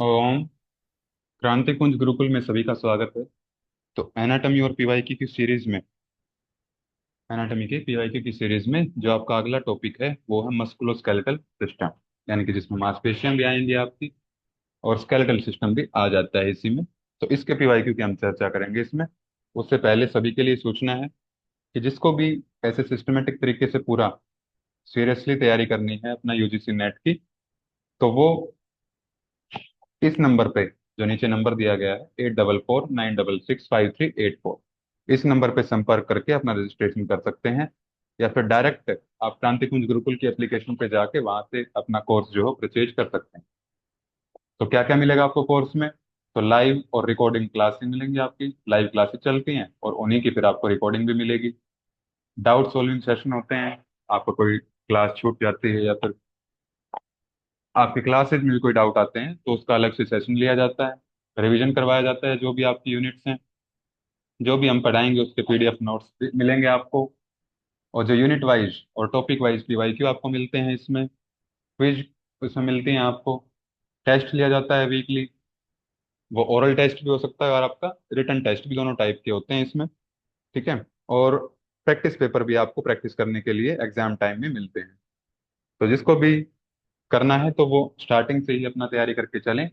ओम। क्रांति कुंज गुरुकुल में सभी का स्वागत है। तो एनाटॉमी और पीवाईक्यू की सीरीज में एनाटॉमी के पीवाईक्यू की सीरीज में जो आपका अगला टॉपिक है वो है मस्कुलोस्केलेटल सिस्टम, यानी कि जिसमें मांसपेशियां भी आएंगी आपकी और स्केलेटल सिस्टम भी आ जाता है इसी में। तो इसके पीवाईक्यू की हम चर्चा करेंगे इसमें। उससे पहले सभी के लिए सूचना है कि जिसको भी ऐसे सिस्टमेटिक तरीके से पूरा सीरियसली तैयारी करनी है अपना यूजीसी नेट की, तो वो इस नंबर पे जो नीचे नंबर दिया गया है 8449665384, इस नंबर पे संपर्क करके अपना रजिस्ट्रेशन कर सकते हैं। या फिर डायरेक्ट आप क्रांति कुंज गुरुकुल की एप्लीकेशन पे जाके वहां से अपना कोर्स जो है परचेज कर सकते हैं। तो क्या क्या मिलेगा आपको कोर्स में? तो लाइव और रिकॉर्डिंग क्लासेस मिलेंगी, आपकी लाइव क्लासेस चलती हैं और उन्हीं की फिर आपको रिकॉर्डिंग भी मिलेगी। डाउट सॉल्विंग सेशन होते हैं। आपको कोई क्लास छूट जाती है या फिर आपके क्लासेज में भी कोई डाउट आते हैं तो उसका अलग से सेशन लिया जाता है, रिवीजन करवाया जाता है। जो भी आपकी यूनिट्स हैं, जो भी हम पढ़ाएंगे उसके पीडीएफ नोट्स मिलेंगे आपको। और जो यूनिट वाइज और टॉपिक वाइज पीवाईक्यू आपको मिलते हैं इसमें, क्विज उसमें मिलती हैं आपको। टेस्ट लिया जाता है वीकली, वो ओरल टेस्ट भी हो सकता है और आपका रिटन टेस्ट भी, दोनों टाइप के होते हैं इसमें। ठीक है। और प्रैक्टिस पेपर भी आपको प्रैक्टिस करने के लिए एग्जाम टाइम में मिलते हैं। तो जिसको भी करना है तो वो स्टार्टिंग से ही अपना तैयारी करके चलें,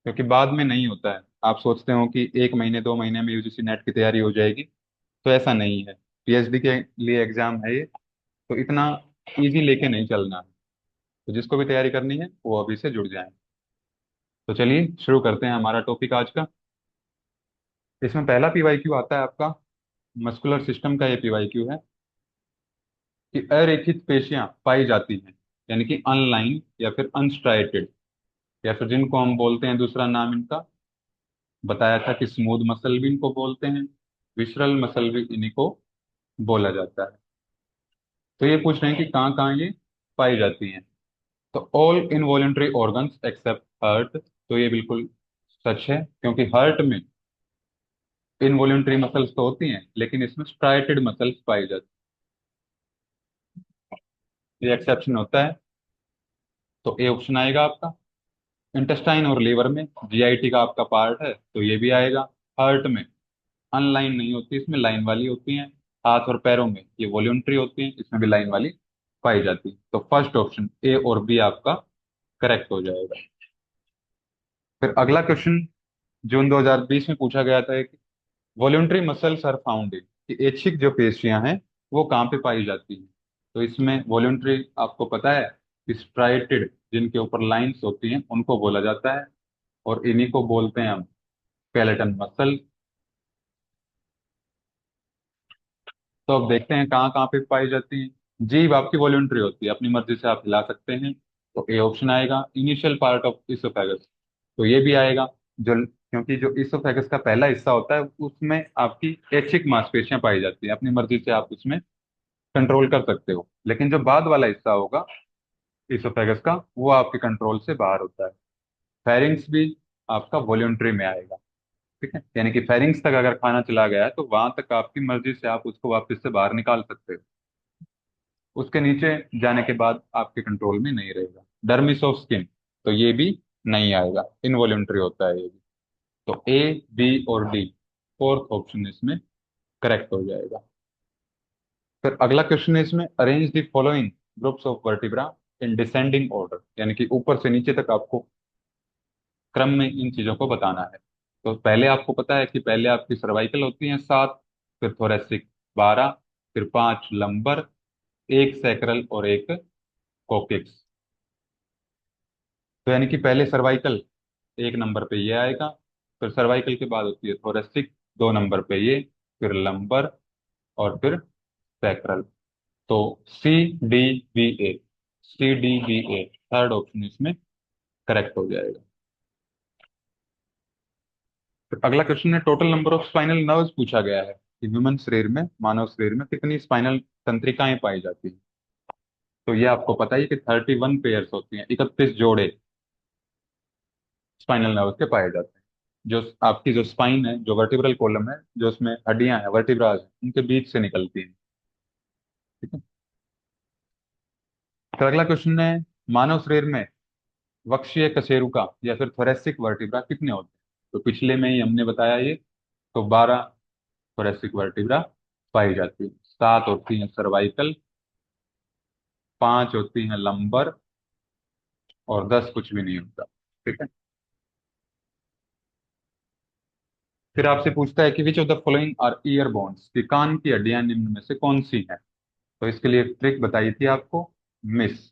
क्योंकि बाद में नहीं होता है। आप सोचते हो कि एक महीने 2 महीने में यूजीसी नेट की तैयारी हो जाएगी, तो ऐसा नहीं है। पीएचडी के लिए एग्जाम है ये, तो इतना इजी लेके नहीं चलना है। तो जिसको भी तैयारी करनी है वो अभी से जुड़ जाए। तो चलिए शुरू करते हैं हमारा टॉपिक आज का। इसमें पहला पीवाईक्यू आता है आपका मस्कुलर सिस्टम का। ये पीवाईक्यू है कि अरेखित पेशियां पाई जाती हैं, यानी कि अनलाइन या फिर अनस्ट्राइटेड, या फिर जिनको हम बोलते हैं दूसरा नाम इनका बताया था कि स्मूथ मसल भी इनको बोलते हैं, विसरल मसल भी इन्हीं को बोला जाता है। तो ये पूछ रहे हैं कि कहाँ कहाँ ये पाई जाती हैं। तो all involuntary organs except heart. तो ये बिल्कुल सच है, क्योंकि हार्ट में इनवॉलेंट्री मसल्स तो होती हैं लेकिन इसमें स्ट्राइटेड मसल्स पाई जाती हैं। ये एक्सेप्शन होता है। तो ए ऑप्शन आएगा आपका। इंटेस्टाइन और लीवर में जीआईटी का आपका पार्ट है तो ये भी आएगा। हार्ट में अनलाइन नहीं होती, इसमें लाइन वाली होती हैं। हाथ और पैरों में ये वॉल्यूंट्री होती हैं, इसमें भी लाइन वाली पाई जाती है। तो फर्स्ट ऑप्शन ए और बी आपका करेक्ट हो जाएगा। फिर अगला क्वेश्चन जून 2020 में पूछा गया था कि voluntary muscles are found in, कि ऐच्छिक जो पेशियां हैं वो कहाँ पे पाई जाती हैं। तो इसमें वॉल्यूंट्री आपको पता है स्ट्राइटेड, जिनके ऊपर लाइंस होती हैं उनको बोला जाता है, और इन्हीं को बोलते हैं हम स्केलेटन मसल। तो अब देखते हैं कहाँ कहाँ पे पाई जाती है। जीभ आपकी वॉल्यूंट्री होती है, अपनी मर्जी से आप हिला सकते हैं। तो ए ऑप्शन आएगा। इनिशियल पार्ट ऑफ इसोफेगस, तो ये भी आएगा। जो क्योंकि जो इसोफेगस का पहला हिस्सा होता है उसमें आपकी ऐच्छिक मांसपेशियां पाई जाती है, अपनी मर्जी से आप उसमें कंट्रोल कर सकते हो। लेकिन जो बाद वाला हिस्सा होगा इसोफेगस का, वो आपके कंट्रोल से बाहर होता है। फेरिंग्स भी आपका वॉल्यूंट्री में आएगा। ठीक है, यानी कि फेरिंग्स तक अगर खाना चला गया है तो वहां तक आपकी मर्जी से आप उसको वापस से बाहर निकाल सकते हो। उसके नीचे जाने के बाद आपके कंट्रोल में नहीं रहेगा। डर्मिस ऑफ स्किन, तो ये भी नहीं आएगा, इनवॉल्यूंटरी होता है ये भी। तो ए, बी और डी, फोर्थ ऑप्शन इसमें करेक्ट हो जाएगा। फिर अगला क्वेश्चन है इसमें, arrange the following groups of vertebra in descending order, यानी कि ऊपर से नीचे तक आपको क्रम में इन चीजों को बताना है। तो पहले आपको पता है कि पहले आपकी सर्वाइकल होती है 7, फिर थोरेसिक 12, फिर 5 लंबर, एक सैक्रल और एक कोकिक्स। तो यानी कि पहले सर्वाइकल 1 नंबर पे ये आएगा, फिर सर्वाइकल के बाद होती है थोरेसिक 2 नंबर पे ये, फिर लंबर और फिर सैक्रल। तो सी डी बी ए, सी डी बी ए थर्ड ऑप्शन इसमें करेक्ट हो जाएगा। फिर अगला क्वेश्चन है, total number of spinal nerves पूछा गया है कि ह्यूमन शरीर में, मानव शरीर में कितनी स्पाइनल तंत्रिकाएं पाई जाती हैं। तो ये आपको पता ही कि 31 पेयर्स होती हैं, 31 जोड़े स्पाइनल नर्व के पाए जाते हैं। जो आपकी जो स्पाइन है, जो वर्टिब्रल कॉलम है, जो उसमें हड्डियां हैं वर्टिब्राज उनके बीच से निकलती हैं। ठीक है। तो अगला क्वेश्चन है, मानव शरीर में वक्षीय कशेरुका या फिर थोरेसिक वर्टिब्रा कितने होते हैं? तो पिछले में ही हमने बताया ये। तो 12 थोरेसिक वर्टिब्रा पाई जाती है। 7 होती हैं सर्वाइकल, 5 होती हैं लंबर, और 10 कुछ भी नहीं होता। ठीक है। फिर आपसे पूछता है कि which of the following are ear bones, कि कान की हड्डियां निम्न में से कौन सी हैं? तो इसके लिए एक ट्रिक बताई थी आपको, मिस,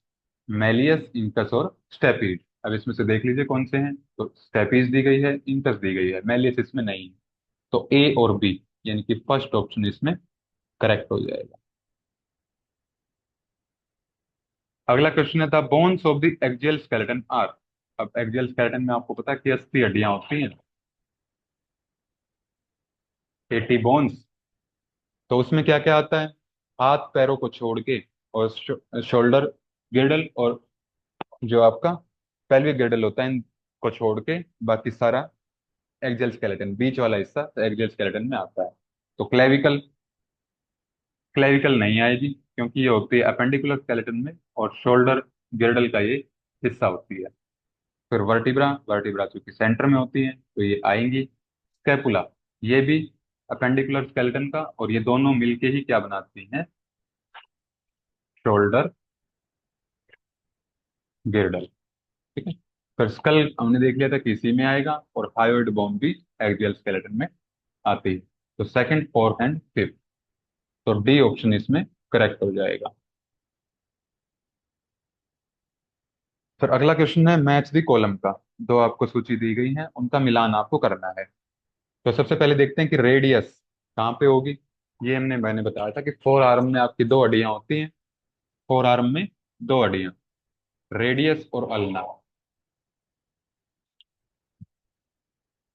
मेलियस, इंकस और स्टेपीज। अब इसमें से देख लीजिए कौन से हैं। तो स्टेपीज दी गई है, इंकस दी गई है, मेलियस इसमें नहीं है। तो ए और बी, यानी कि फर्स्ट ऑप्शन इसमें करेक्ट हो जाएगा। अगला क्वेश्चन है, the bones of the axial skeleton are. अब एक्जियल स्केलेटन में आपको पता है कि 80 हड्डियां होती हैं, 80 बोन्स। तो उसमें क्या क्या आता है? हाथ पैरों को छोड़ के, और शोल्डर गिर्डल, और जो आपका पेल्विक गिर्डल होता है, इनको छोड़ के बाकी सारा एक्जियल स्केलेटन, बीच वाला हिस्सा एक्जियल स्केलेटन में आता है। तो क्लेविकल, क्लेविकल नहीं आएगी क्योंकि ये होती है अपेंडिकुलर स्केलेटन में, और शोल्डर गिर्डल का ये हिस्सा होती है। फिर वर्टिब्रा, वर्टिब्रा चूंकि सेंटर में होती है तो ये आएंगी। स्कैपुला, ये भी अपेंडिकुलर स्केलेटन का, और ये दोनों मिलके ही क्या बनाती हैं? शोल्डर गिर्डल। ठीक है। फिर स्कल हमने देख लिया था कि इसी में आएगा, और हायोइड बोन भी एक्सियल स्केलेटन में आती है। तो सेकंड, फोर्थ एंड फिफ्थ, तो डी ऑप्शन इसमें करेक्ट हो जाएगा। फिर अगला क्वेश्चन है, मैच दी कॉलम का। दो आपको सूची दी गई है, उनका मिलान आपको करना है। तो सबसे पहले देखते हैं कि रेडियस कहाँ पे होगी। ये मैंने बताया था कि फोर आर्म में आपकी दो हड्डियां होती हैं, फोर आर्म में दो हड्डियां, रेडियस और अल्ना।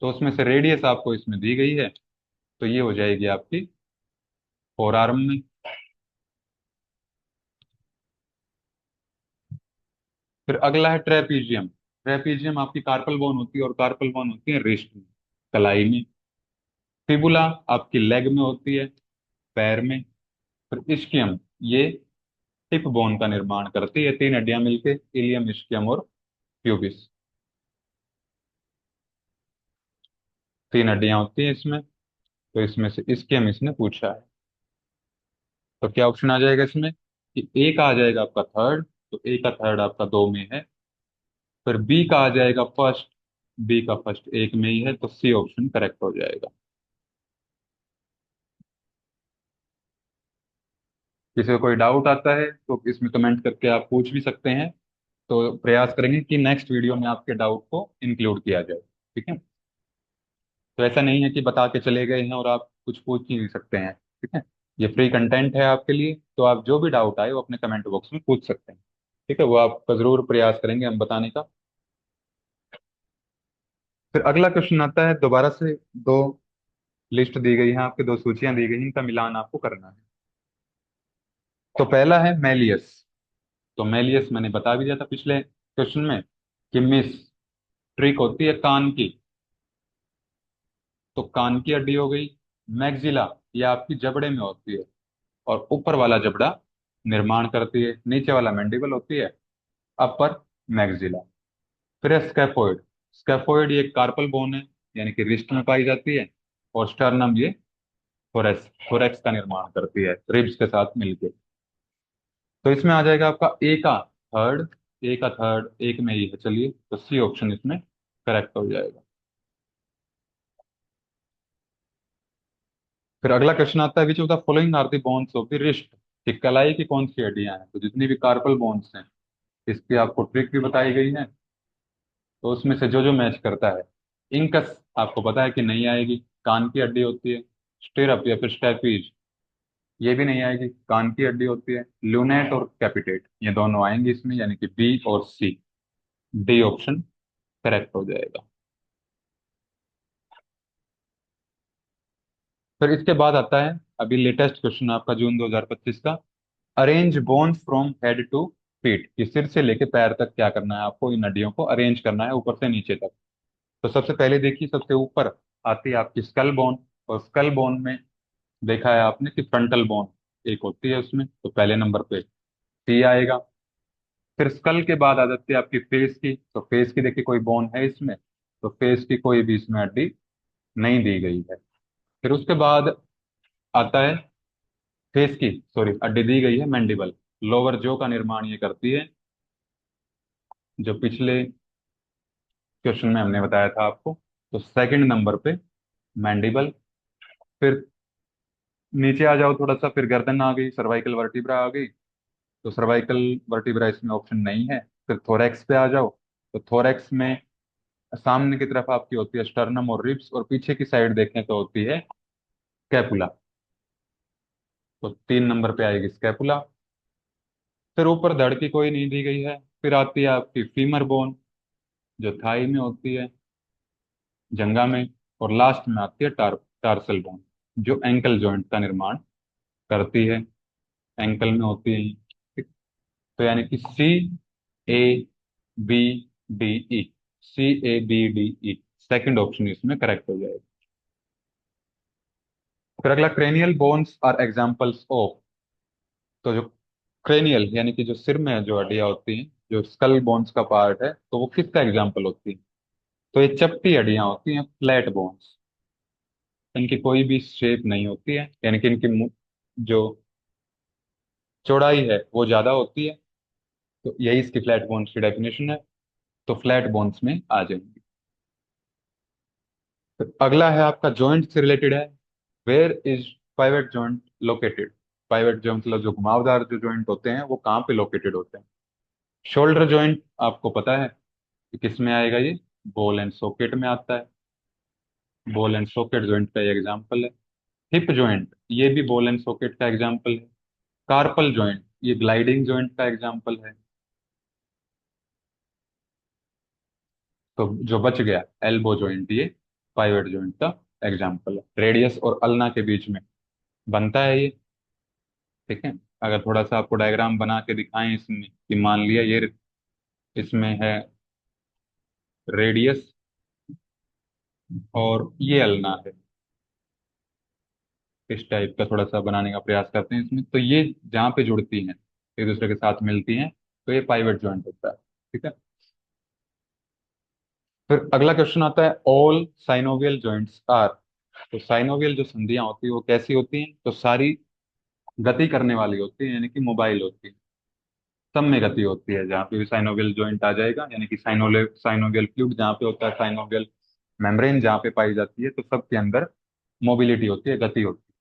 तो उसमें से रेडियस आपको इसमें दी गई है, तो ये हो जाएगी आपकी फोर आर्म में। फिर अगला है ट्रेपीजियम। ट्रेपीजियम आपकी कार्पल बोन होती है, और कार्पल बोन होती है रिस्ट में, कलाई में। फिबुला आपकी लेग में होती है, पैर में। फिर इस्कियम, ये हिप बोन का निर्माण करती है, तीन हड्डियां मिलके, इलियम, इस्कियम और प्यूबिस। तीन हड्डियां होती हैं इसमें, तो इसमें से इस्कियम इसने पूछा है। तो क्या ऑप्शन आ जाएगा इसमें? कि ए का आ जाएगा आपका थर्ड, तो ए का थर्ड आपका दो में है। फिर बी का आ जाएगा फर्स्ट, बी का फर्स्ट एक में ही है, तो सी ऑप्शन करेक्ट हो जाएगा। किसी को कोई डाउट आता है तो इसमें कमेंट करके आप पूछ भी सकते हैं। तो प्रयास करेंगे कि नेक्स्ट वीडियो में आपके डाउट को इंक्लूड किया जाए। ठीक है। तो ऐसा नहीं है कि बता के चले गए हैं और आप कुछ पूछ ही नहीं सकते हैं। ठीक है। ये फ्री कंटेंट है आपके लिए, तो आप जो भी डाउट आए वो अपने कमेंट बॉक्स में पूछ सकते हैं। ठीक है, वो आपका जरूर प्रयास करेंगे हम बताने का। फिर अगला क्वेश्चन आता है, दोबारा से दो लिस्ट दी गई है आपके, दो सूचियां दी गई हैं, इनका मिलान आपको करना है। तो पहला है मेलियस। तो मेलियस मैंने बता भी दिया था पिछले क्वेश्चन में, कि मिस, ट्रिक होती है कान की। तो कान की हड्डी हो गई। मैक्सिला, ये आपकी जबड़े में होती है, और ऊपर वाला जबड़ा निर्माण करती है, नीचे वाला मैंडिबल होती है, अपर मैक्सिला। फिर है स्कैफोइड। स्कैफोइड ये कार्पल बोन है, यानी कि रिस्ट में पाई जाती है, और स्टर्नम ये थोरेक्स, थोरेक्स का निर्माण करती है रिब्स के साथ मिलके। तो इसमें आ जाएगा आपका ए का थर्ड, ए का थर्ड एक में ही है, चलिए तो सी ऑप्शन इसमें करेक्ट हो जाएगा। फिर अगला क्वेश्चन आता है, which of the following are the bones of the wrist, कि कलाई की कौन सी हड्डियां हैं? तो जितनी भी कार्पल बोन्स हैं, इसकी आपको ट्रिक भी बताई गई है, तो उसमें से जो जो मैच करता है। इंकस आपको पता है कि नहीं आएगी, कान की हड्डी होती है। स्टिरअप या फिर स्टैपीज, ये भी नहीं आएगी, कान की हड्डी होती है। लूनेट और कैपिटेट, ये दोनों आएंगे इसमें, यानी कि बी और सी, डी ऑप्शन करेक्ट हो जाएगा। फिर इसके बाद आता है अभी लेटेस्ट क्वेश्चन आपका जून 2025 का, arrange bones from head to feet, कि सिर से लेके पैर तक क्या करना है आपको, इन हड्डियों को अरेंज करना है ऊपर से नीचे तक। तो सबसे पहले देखिए, सबसे ऊपर आती है आपकी स्कल बोन, और स्कल बोन में देखा है आपने कि फ्रंटल बोन एक होती है उसमें, तो पहले नंबर पे सी आएगा। फिर स्कल के बाद आ जाती है आपकी फेस की। तो फेस की देखिए कोई बोन है इसमें, तो फेस की कोई भी इसमें हड्डी नहीं दी गई है। फिर उसके बाद आता है, फेस की सॉरी हड्डी दी गई है मैंडिबल, लोअर जो का निर्माण ये करती है, जो पिछले क्वेश्चन में हमने बताया था आपको। तो सेकंड नंबर पे मैंडिबल। फिर नीचे आ जाओ थोड़ा सा, फिर गर्दन आ गई, सर्वाइकल वर्टिब्रा आ गई। तो सर्वाइकल वर्टिब्रा इसमें ऑप्शन नहीं है। फिर थोरैक्स पे आ जाओ। तो थोरैक्स में सामने की तरफ आपकी होती है स्टर्नम और रिब्स, और पीछे की साइड देखें तो होती है स्कैपुला। तो 3 नंबर पे आएगी स्कैपुला। फिर ऊपर धड़ की कोई नहीं दी गई है। फिर आती है आपकी फीमर बोन, जो थाई में होती है, जंगा में। और लास्ट में आती है टार्सल बोन, जो एंकल जॉइंट का निर्माण करती है, एंकल में होती है। ठीक। तो यानी कि CABDE, CABDE सेकंड ऑप्शन इसमें करेक्ट हो जाएगा। फिर अगला, cranial bones are examples of. तो जो क्रेनियल यानी कि जो सिर में जो हड्डियां होती हैं, जो स्कल बोन्स का पार्ट है, तो वो किसका एग्जाम्पल होती है? तो ये चपटी हड्डियां होती हैं, फ्लैट बोन्स। इनकी कोई भी शेप नहीं होती है, यानी कि इनकी जो चौड़ाई है वो ज्यादा होती है। तो यही इसकी फ्लैट बोन्स की डेफिनेशन है। तो फ्लैट बोन्स में आ जाएंगी। तो अगला है आपका जॉइंट से रिलेटेड है। Where is pivot joint located? Pivot जो मतलब जो घुमावदार जो जॉइंट होते हैं वो कहाँ पे लोकेटेड होते हैं? शोल्डर जॉइंट आपको पता है कि किस में आएगा ये? बॉल एंड सॉकेट में आता है। बॉल एंड सॉकेट जॉइंट का ये एग्जाम्पल है। हिप जॉइंट, ये भी बॉल एंड सॉकेट का एग्जाम्पल है। कार्पल जॉइंट, ये ग्लाइडिंग जॉइंट का एग्जाम्पल है। तो जो बच गया एल्बो जॉइंट, ये पाइवेट जॉइंट का एग्जाम्पल है। रेडियस और अल्ना के बीच में बनता है ये। ठीक है। अगर थोड़ा सा आपको डायग्राम बना के दिखाएं इसमें, कि मान लिया ये इसमें है रेडियस और ये अल्ना है, इस टाइप का थोड़ा सा बनाने का प्रयास करते हैं इसमें। तो ये जहाँ पे जुड़ती हैं, एक दूसरे के साथ मिलती हैं, तो ये पाइवेट जॉइंट होता है। ठीक है। फिर अगला क्वेश्चन आता है, ऑल साइनोवियल जॉइंट्स आर। तो साइनोवियल जो संधियां होती है वो कैसी होती हैं? तो सारी गति करने वाली होती है, यानी कि मोबाइल होती है। सब में गति होती है, जहाँ पे भी साइनोवियल जॉइंट आ जाएगा, यानी कि साइनोवियल फ्लूइड जहाँ पे होता है, साइनोवियल मेम्ब्रेन जहाँ पे पाई जाती है, तो सबके अंदर मोबिलिटी होती है, गति होती है।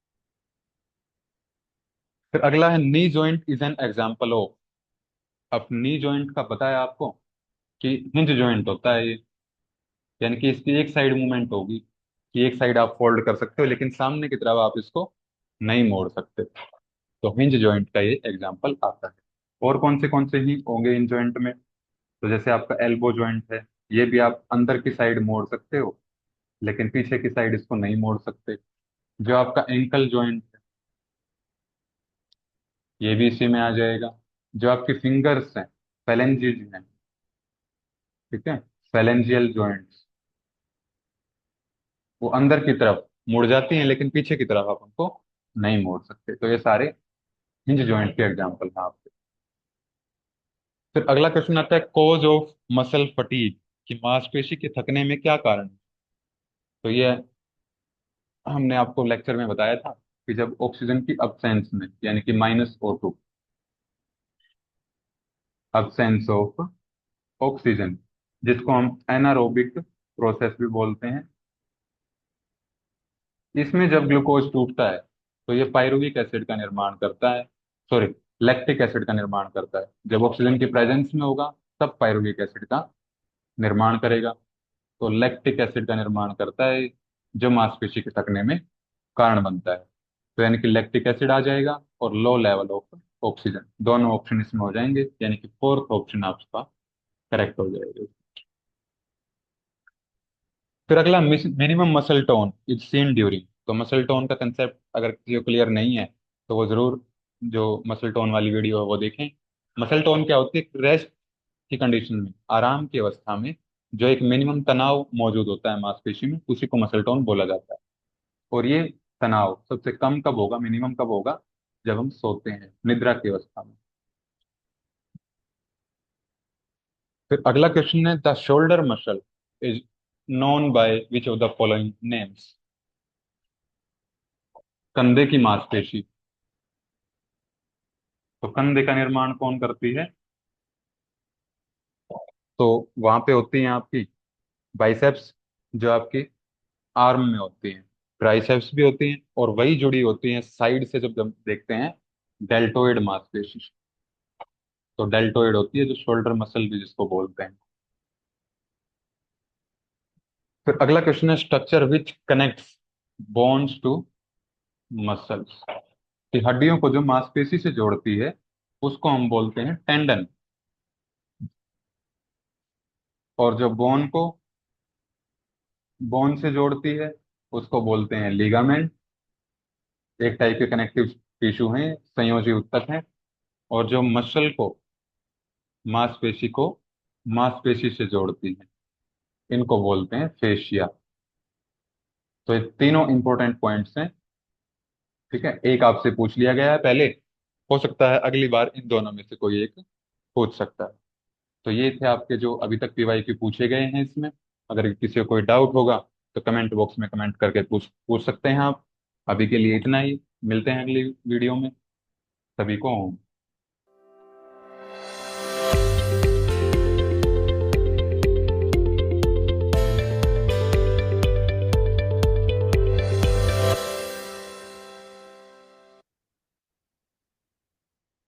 फिर अगला है, knee joint is an example of. अब नी जॉइंट का पता है आपको कि हिंज जॉइंट होता है ये, यानी कि इसकी एक साइड मूवमेंट होगी, कि एक साइड आप फोल्ड कर सकते हो, लेकिन सामने की तरफ आप इसको नहीं मोड़ सकते। तो हिंज जॉइंट का ये एग्जाम्पल आता है। और कौन से ही होंगे इन जॉइंट में? तो जैसे आपका एल्बो जॉइंट है, ये भी आप अंदर की साइड मोड़ सकते हो, लेकिन पीछे की साइड इसको नहीं मोड़ सकते। जो आपका एंकल जॉइंट है, ये भी इसी में आ जाएगा। जो आपकी फिंगर्स हैं, फेलेंजेस हैं, ठीक है, फेलेंजियल जॉइंट्स, वो अंदर की तरफ मुड़ जाती हैं, लेकिन पीछे की तरफ आप उनको नहीं मोड़ सकते। तो ये सारे हिंज जॉइंट के एग्जाम्पल हैं आपके। फिर अगला क्वेश्चन आता है, कोज ऑफ मसल फटीग, कि मांसपेशी के थकने में क्या कारण है? तो ये हमने आपको लेक्चर में बताया था कि जब ऑक्सीजन की अब्सेंस में, यानी कि -O2, अब्सेंस ऑफ ऑक्सीजन, जिसको हम एनारोबिक प्रोसेस भी बोलते हैं, इसमें जब ग्लूकोज टूटता है तो ये पायरुविक एसिड का निर्माण करता है, सॉरी, लैक्टिक एसिड का निर्माण करता है। जब ऑक्सीजन की प्रेजेंस में होगा तब पायरुविक एसिड का निर्माण करेगा। तो लैक्टिक एसिड का निर्माण करता है, जो मांसपेशी के थकने में कारण बनता है। तो यानी कि लैक्टिक एसिड आ जाएगा और लो लेवल ऑफ ऑक्सीजन, दोनों ऑप्शन इसमें हो जाएंगे, यानी कि फोर्थ ऑप्शन आपका करेक्ट हो जाएगा। फिर अगला, minimum muscle tone is seen during. तो मसल टोन का कंसेप्ट अगर किसी को क्लियर नहीं है, तो वो जरूर जो मसल टोन वाली वीडियो है वो देखें। मसल टोन क्या होती है? रेस्ट की कंडीशन में, आराम की अवस्था में जो एक मिनिमम तनाव मौजूद होता है मांसपेशी में, उसी को मसल टोन बोला जाता है। और ये तनाव सबसे कम कब होगा, मिनिमम कब होगा? जब हम सोते हैं, निद्रा की अवस्था में। फिर अगला क्वेश्चन है, the shoulder muscle is known by which of the following names. कंधे की मांसपेशी, तो कंधे का निर्माण कौन करती है? तो वहां पे होती हैं आपकी बाइसेप्स, जो आपकी आर्म में होती हैं। ट्राइसेप्स भी होती हैं, और वही जुड़ी होती हैं साइड से, जब जब देखते हैं, डेल्टोइड मांसपेशी। तो डेल्टोइड होती है जो शोल्डर मसल भी जिसको बोलते हैं। फिर अगला क्वेश्चन है, structure which connects bones to muscles. कि हड्डियों को जो मांसपेशी से जोड़ती है उसको हम बोलते हैं टेंडन। और जो बोन से जोड़ती है उसको बोलते हैं लिगामेंट। एक टाइप के कनेक्टिव टिश्यू हैं, संयोजी ऊतक हैं। और जो मसल को, मांसपेशी को मांसपेशी से जोड़ती है, इनको बोलते हैं फेशिया। तो ये तीनों इंपॉर्टेंट पॉइंट्स हैं। ठीक है, एक आपसे पूछ लिया गया है पहले, हो सकता है अगली बार इन दोनों में से कोई एक पूछ सकता है। तो ये थे आपके जो अभी तक पीवाईक्यू पूछे गए हैं इसमें। अगर किसी को कोई डाउट होगा तो कमेंट बॉक्स में कमेंट करके पूछ पूछ सकते हैं आप। अभी के लिए इतना ही, मिलते हैं अगली वीडियो में। सभी को